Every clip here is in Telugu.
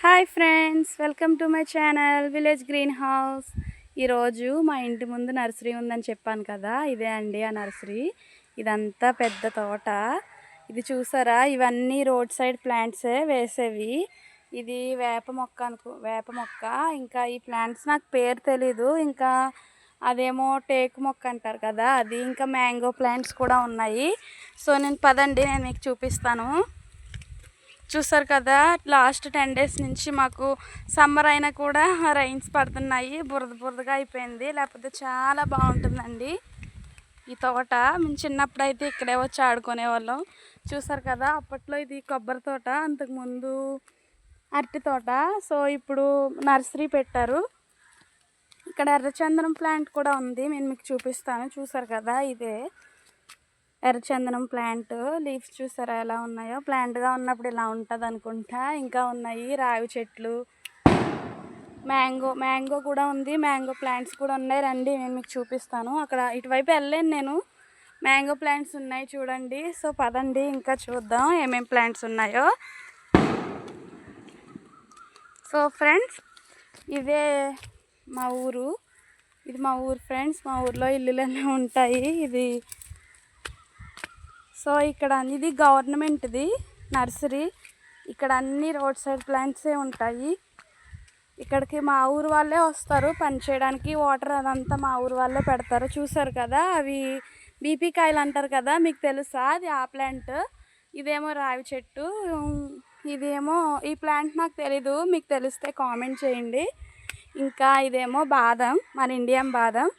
Hi friends, welcome to my channel village green house. ఈరోజు మా ఇంటి ముందు నర్సరీ ఉందని చెప్పాను కదా, ఇదే అండి ఆ నర్సరీ. ఇదంతా పెద్ద తోట. ఇది చూసారా, ఇవన్నీ రోడ్ సైడ్ ప్లాంట్సే వేసేవి. ఇది వేప మొక్క ఇంకా ఈ ప్లాంట్స్ నాకు పేరు తెలీదు. ఇంకా అదేమో టేకు మొక్క అంటారు కదా అది. ఇంకా మ్యాంగో ప్లాంట్స్ కూడా ఉన్నాయి. సో పదండి నేను మీకు చూపిస్తాను. చూసారు కదా, లాస్ట్ 10 days నుంచి మాకు సమ్మర్ అయినా కూడా రైన్స్ పడుతున్నాయి. బురదగా అయిపోయింది, లేకపోతే చాలా బాగుంటుందండి ఈ తోట. మేము చిన్నప్పుడు అయితే ఇక్కడే వచ్చి ఆడుకునే వాళ్ళం. చూసారు కదా, అప్పట్లో ఇది కొబ్బరి తోట, అంతకుముందు అరటి తోట. సో ఇప్పుడు నర్సరీ పెట్టారు. ఇక్కడ ఎర్రచందనం ప్లాంట్ కూడా ఉంది, నేను మీకు చూపిస్తాను. చూసారు కదా, ఇదే ఎర్రచందనం ప్లాంట్. లీవ్స్ చూసారా ఎలా ఉన్నాయో. ప్లాంట్గా ఉన్నప్పుడు ఇలా ఉంటుంది అనుకుంటా. ఇంకా ఉన్నాయి రావి చెట్లు, మ్యాంగో కూడా ఉంది. మ్యాంగో ప్లాంట్స్ కూడా ఉన్నాయి. రండి నేను మీకు చూపిస్తాను. అక్కడ ఇటువైపు వెళ్ళలేను నేను. మ్యాంగో ప్లాంట్స్ ఉన్నాయి చూడండి. సో పదండి ఇంకా చూద్దాం ఏమేమి ప్లాంట్స్ ఉన్నాయో. సో ఫ్రెండ్స్, ఇదే మా ఊరు. ఇది మా ఊరు ఫ్రెండ్స్. మా ఊర్లో ఇల్లులన్నీ ఉంటాయి. ఇది సో ఇక్కడ ఇది గవర్నమెంట్ది నర్సరీ. ఇక్కడ అన్ని రోడ్ సైడ్ ప్లాంట్సే ఉంటాయి. ఇక్కడికి మా ఊరు వాళ్ళే వస్తారు పని చేయడానికి. వాటర్ అదంతా మా ఊరు వాళ్ళే పెడతారు. చూసారు కదా, అవి బీపీ కాయలు అంటారు కదా, మీకు తెలుసా? అది ఆ ప్లాంట్. ఇదేమో రావి చెట్టు. ఇదేమో ఈ ప్లాంట్ నాకు తెలీదు, మీకు తెలిస్తే కామెంట్ చేయండి. ఇంకా ఇదేమో బాదం, మన ఇండియన్ బాదం.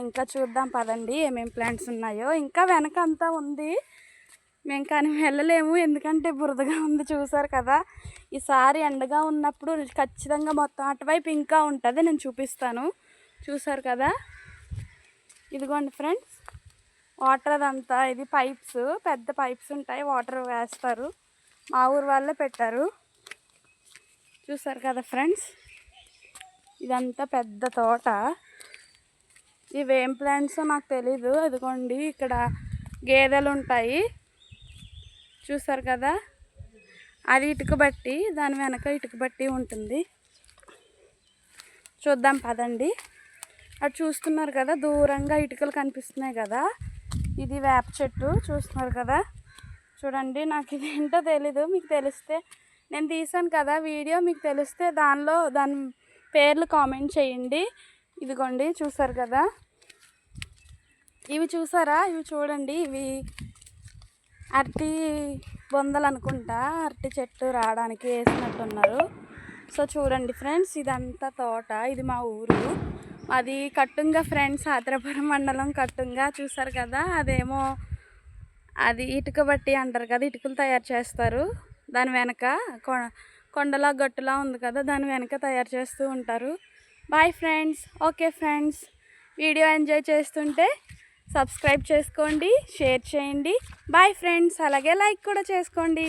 ఇంకా చూద్దాం పదండి ఏమేమి ప్లాంట్స్ ఉన్నాయో. ఇంకా వెనక అంతా ఉంది, మేము కానీ వెళ్ళలేము ఎందుకంటే బురదగా ఉంది. చూసారు కదా, ఈసారి ఎండగా ఉన్నప్పుడు ఖచ్చితంగా మొత్తం అటువైపు ఇంకా ఉంటుంది, నేను చూపిస్తాను. చూసారు కదా, ఇదిగోండి ఫ్రెండ్స్ వాటర్ అదంతా. ఇది పైప్స్, పెద్ద పైప్స్ ఉంటాయి, వాటర్ వేస్తారు. మా ఊరు వాళ్ళే పెట్టారు. చూసారు కదా ఫ్రెండ్స్, ఇదంతా పెద్ద తోట. ఇవేం ప్లాంట్స్ నాకు తెలీదు. ఇదిగోండి ఇక్కడ గేదెలు ఉంటాయి. చూసారు కదా, అది ఇటుక బట్టి, దాని వెనక ఇటుక బట్టి ఉంటుంది. చూద్దాం పదండి. అటు చూస్తున్నారు కదా, దూరంగా ఇటుకలు కనిపిస్తున్నాయి కదా, ఇది వేప చెట్టు. చూస్తున్నారు కదా, చూడండి. నాకు ఇది ఏంటో తెలీదు, మీకు తెలిస్తే, నేను తీసాను కదా వీడియో, మీకు తెలిస్తే దాని పేర్లు కామెంట్ చేయండి. ఇదిగోండి చూసారు కదా, ఇవి చూసారా, ఇవి చూడండి, ఇవి అరటి బొందలు అనుకుంటా. అరటి చెట్టు రావడానికి వేసినట్టున్నారు. సో చూడండి ఫ్రెండ్స్, ఇదంతా తోట. ఇది మా ఊరు, అది కట్టుంగా ఫ్రెండ్స్, ఆత్రేయపురం మండలం కట్టుంగా. చూసారు కదా, అదేమో అది ఇటుక బట్టి అంటారు కదా, ఇటుకలు తయారు చేస్తారు. దాని వెనక కొండలా గట్టులా ఉంది కదా, దాని వెనక తయారు చేస్తూ ఉంటారు. Bye friends. Okay friends, video enjoy చేస్తుంటే సబ్స్క్రైబ్ చేసుకోండి, షేర్ చేయండి. Bye friends. అలాగే లైక్ కూడా చేసుకోండి.